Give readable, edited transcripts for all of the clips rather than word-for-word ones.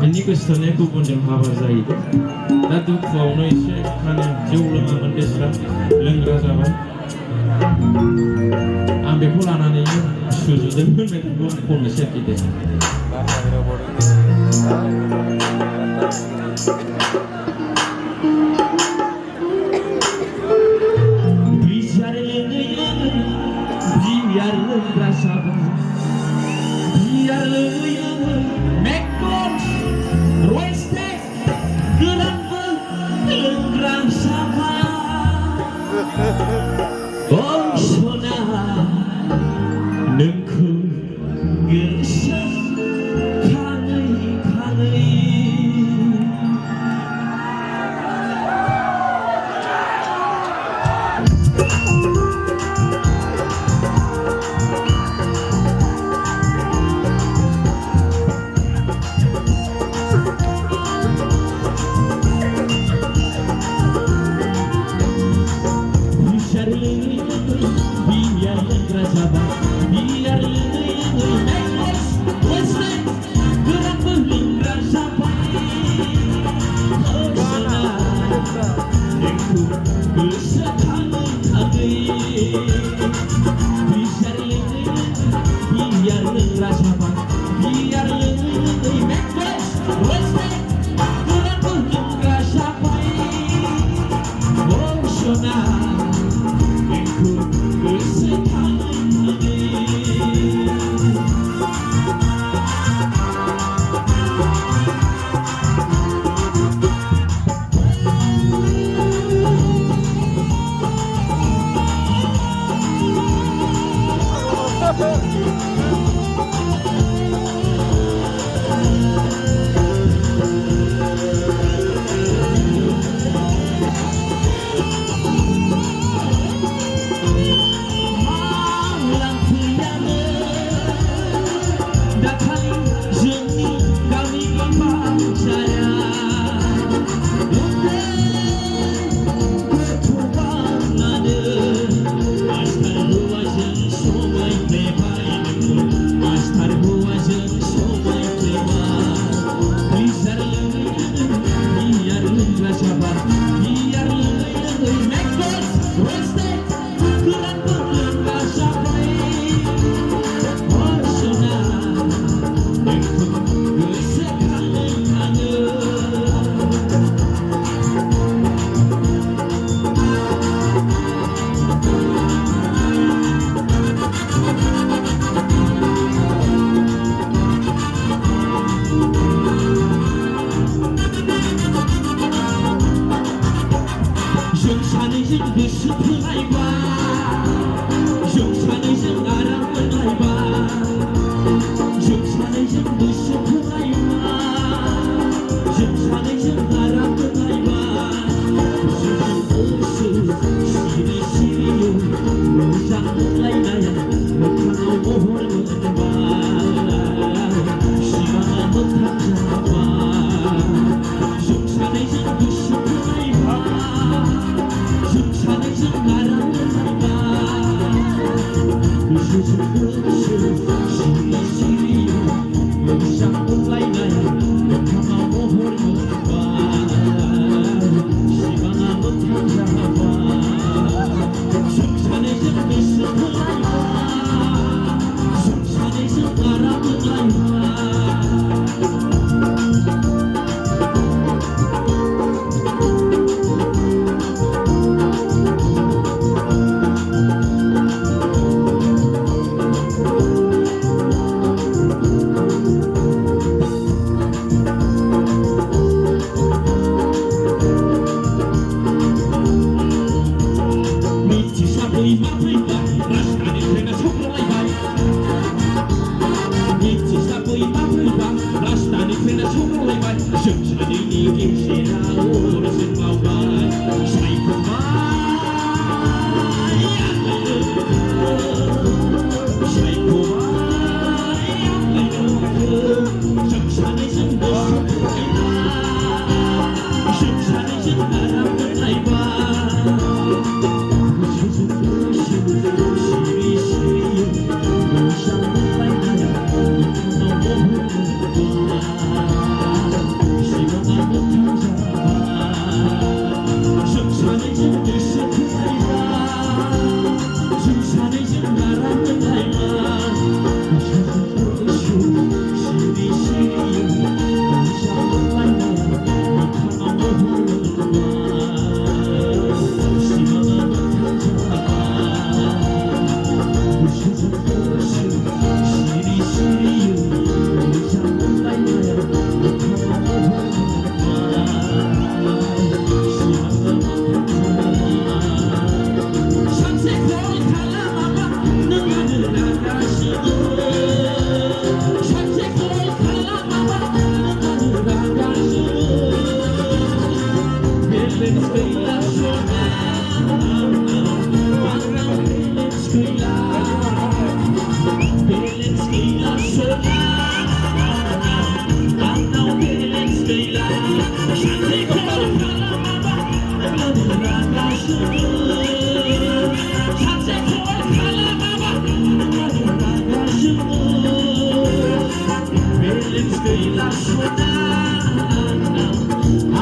गोसोथोनाया गुबुनजों हाबा जाहैदों दा दुखुआवनो एसे माने जौ लोङामोन बेस्रा लोंग्रा जाबाय आं बेखौ लानानैनो सुजुदोंमोन मेथाइखौ खननोसै आरोखि दे biar loंग्रा जाबाय biar loङै McDonald's Roysteak गोदानबो लोंग्रा जाबाय oh सना नोंखौ गोसो खाङै खाङै biar loंग्रा जाबाय biar loङै McDonald's Roysteak गोदानबो लोंग्रा जाबाय oh सना नोंखौ गोसो खाङै खाङै biar loंग्रा जाबाय biar loङै McDonald's Roysteak गोदानबो लोंग्रा जाबाय oh सना जों सानैजों गोसो थोलायबा जों सानैजों आराम मोनलायबा जों सानैजों गोसो थोलायबा जों सानैजों आराम मोनलायबा जों गोसो सिरि सिरियै मोजां मोनलायनाया मोखाङाव महर मोनबा सिमाङा मोगथां जाबा जों सानैजों गोसो थोलायबा जों सानैजों आराम मोनलायबा गोसोजों गोसो सिरि सिरियै मोजां मोनलायनाया मोखाङाव महर मोनबा सिमाङा मोगथां जाबा जों सानैजों गोसो थोलायबा जों सानैजों आराम मोनलायबा जों सानैनि गेजेराव जोंबावबाय सायख'बाय जों सानैजों गोसो थोलायबा जों सानैजों आराम मोनलायबा गोसोजों गोसो सिरि सिरियै मोजां मोनलायनाया मोखाङाव महर मोनबा găila șuna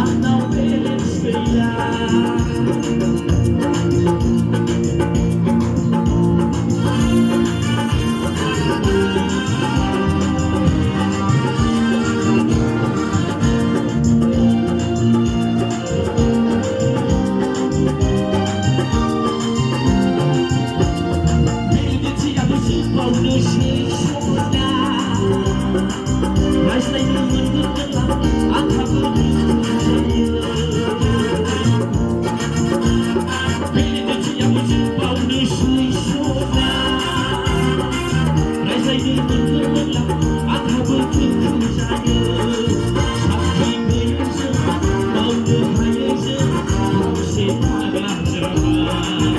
Anau beles găila Bye.